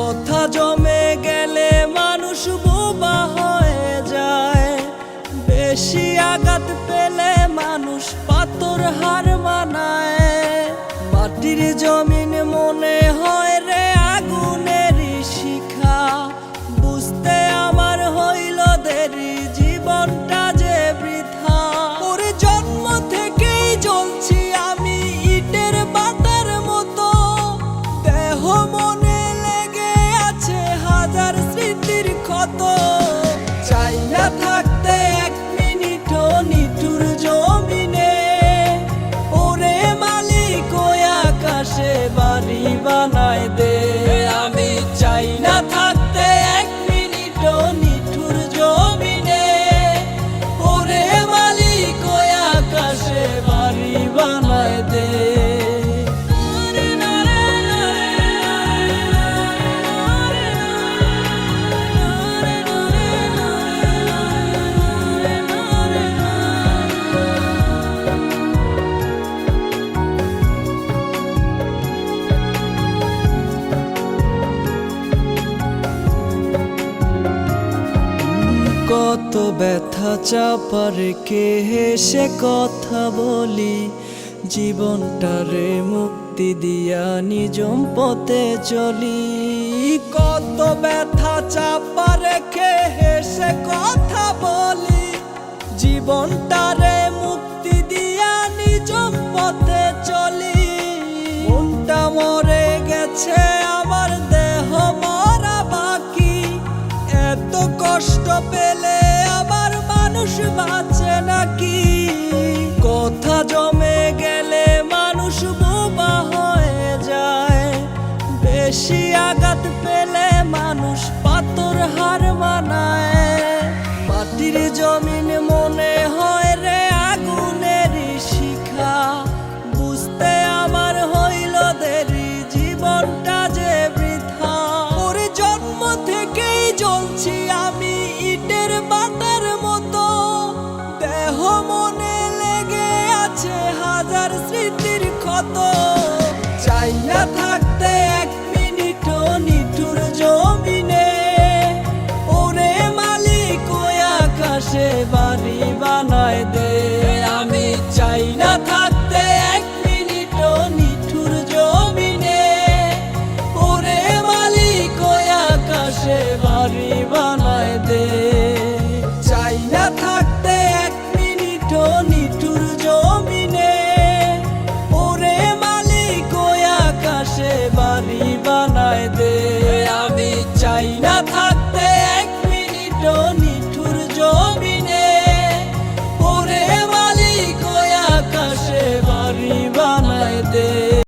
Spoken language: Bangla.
কথা জমে গেলে মানুষ বোবা হয়ে যায়, বেশি আঘাত পেলে মানুষ পাথর হার মানায়। মাটির জমিন মনে হয় রে আগুনের শিখা, বুঝতে আমার হইল দেরি জীবনটা যে বৃথা। ওর জন্ম থেকেই জ্বলছি আমি ইটের বাতার মতো, দেহ মনে লেগে আছে হাজার স্মৃতির ক্ষত। চাই না থাকতে এক মিনিটও নিঠুর জমিনে, ওরে মালিক ওই আকাশে বাড়ি বানায় দে। আমি চাই না থাকতে এক মিনিটও নিঠুর জমিনে, ওরে মালিক ওই আকাশে বাড়ি বানায় দে। কত ব্যথা চাপা রেখে হেসে কথা বলি, জীবনটারে মুক্তি দিয়া নিজম পথে চলি। কত ব্যথা চাপা রেখে হেসে কথা বলি, জীবনটারে মুক্তি দিয়া নিজম পথে চলি। মনটা মরে গেছে আমার দেহ মরা বাকি, এত কষ্ট পেলে আবার মানুষ বাঁচে নাকি? কথা জমে গেলে মানুষ বোবা হয়ে যায়, বেশি আঘাত পেলে মানুষ পাথর হার মানায়। মাটির জমিন